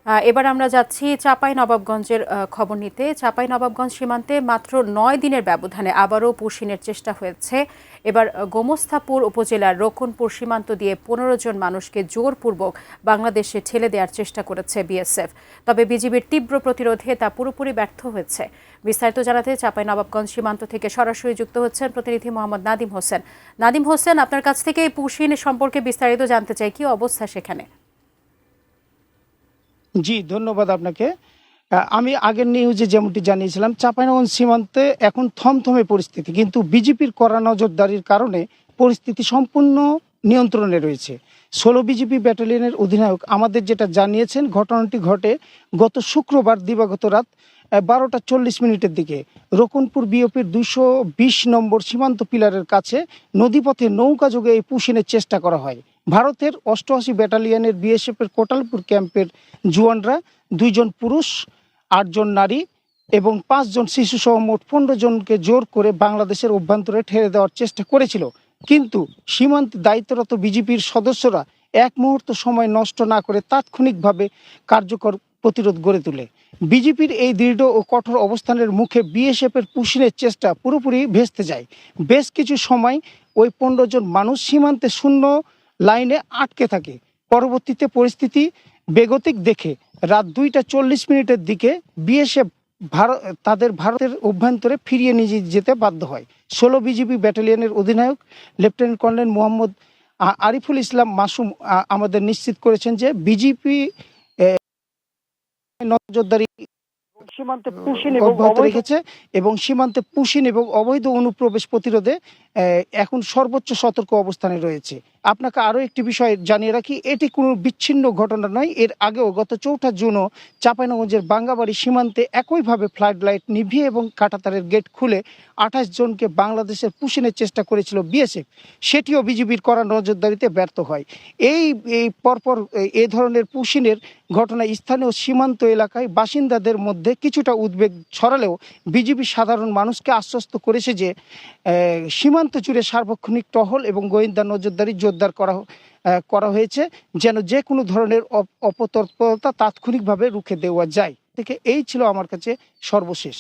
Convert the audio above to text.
এবার আমরা যাচ্ছি চাঁপাইনবাবগঞ্জের খবর নিতে। চাঁপাইনবাবগঞ্জ সীমান্তে মাত্র ৯ দিনের ব্যবধানে আবারও পুশিনের চেষ্টা হয়েছে। এবার গোমস্তাপুর উপজেলার রক্ষণপুর সীমান্ত দিয়ে ১৫ জন মানুষকে জোরপূর্বক বাংলাদেশে ঠেলে দেওয়ার চেষ্টা করেছে বিএসএফ। তবে বিজিবির তীব্র প্রতিরোধে তা পুরোপুরি ব্যর্থ হয়েছে। বিস্তারিত জানাতে চাঁপাইনবাবগঞ্জ সীমান্ত থেকে সরাসরি যুক্ত হচ্ছেন প্রতিনিধি মোহাম্মদ নাদিম হোসেন। নাদিম হোসেন, আপনার কাছ থেকে এই পুশিন সম্পর্কে বিস্তারিত জানতে চাই, কি অবস্থা সেখানে? জি, ধন্যবাদ আপনাকে। আমি আগের নিউজে যেমনটি জানিয়েছিলাম, চাঁপাইনবাবগঞ্জ সীমান্তে এখন থমথমে পরিস্থিতি, কিন্তু বিজেপির কড়া নজরদারির কারণে পরিস্থিতি সম্পূর্ণ নিয়ন্ত্রণে রয়েছে। ১৬ বিজিপি ব্যাটালিয়নের অধিনায়ক আমাদের যেটা জানিয়েছেন, ঘটনাটি ঘটে গত শুক্রবার দিবাগত রাত ১২টা ৪০ মিনিটের দিকে রক্ষণপুর বিওপির ২২০ নম্বর সীমান্ত পিলারের কাছে নদীপথে নৌকা যোগে এই পুশিনের চেষ্টা করা হয়। ভারতের ৮৮ ব্যাটালিয়নের বিএসএফের কোটালপুর ক্যাম্পের জওয়ানরা ২ জন পুরুষ, ৮ জন নারী এবং ৫ জন শিশু সহ মোট ১৫ জনকে জোর করে বাংলাদেশের অভ্যন্তরে ঠেলে দেওয়ার চেষ্টা করেছিল। কিন্তু সীমান্তে দায়িত্বরত বিজিপির সদস্যরা এক মুহূর্ত সময় নষ্ট না করে তাৎক্ষণিকভাবে কার্যকর প্রতিরোধ গড়ে তোলে। বিজেপির এই দৃঢ় ও কঠোর অবস্থানের মুখে বিএসএফের পুশিনের চেষ্টা পুরোপুরি ভেস্তে যায়। বেশ কিছু সময় ওই ১৫ জন মানুষ সীমান্তে শূন্য লাইনে আটকে থাকে। পরবর্তীতে পরিস্থিতি বেগতিক দেখে রাত ২টা ৪০ মিনিটের দিকে বিএসএফ তাদের ভারতের অভ্যন্তরে ফিরিয়ে নিয়ে যেতে বাধ্য হয়। ১৬ বিজিবি ব্যাটালিয়নের অধিনায়ক লেফটেন্যান্ট কর্নেল মোহাম্মদ আরিফুল ইসলাম মাসুম আমাদের নিশ্চিত করেছেন যে বিজিপি নজরদারি সীমান্তে পুশিন এবং অব্যাহত রেখেছে এবং সীমান্তে পুশিন এবং অবৈধ অনুপ্রবেশ প্রতিরোধে এখন সর্বোচ্চ সতর্ক অবস্থানে রয়েছে। আপনাকে আরও একটি বিষয় জানিয়ে রাখি, এটি কোনো বিচ্ছিন্ন ঘটনা নয়। এর আগেও গত ৪ঠা জুনও চাঁপাইনবাবগঞ্জের বাঙ্গাবাড়ি সীমান্তে একইভাবে ফ্লাড লাইট নিভিয়ে এবং কাঁটাতারের গেট খুলে ২৮ জনকে বাংলাদেশের পুশিনের চেষ্টা করেছিল বিএসএফ। সেটিও বিজিবির করা নজরদারিতে ব্যর্থ হয়। এই পরপর এ ধরনের পুশিনের ঘটনায় স্থানীয় সীমান্ত এলাকায় বাসিন্দাদের মধ্যে কিছুটা উদ্বেগ ছড়ালেও বিজিবি সাধারণ মানুষকে আশ্বস্ত করেছে যে সীমান্ত জুড়ে সার্বক্ষণিক টহল এবং গোয়েন্দা নজরদারি জোরদার করা হয়েছে, যেন যে কোনো ধরনের অপতৎপরতা তাৎক্ষণিকভাবে রুখে দেওয়া যায়। থেকে এই ছিল আমার কাছে সর্বশেষ।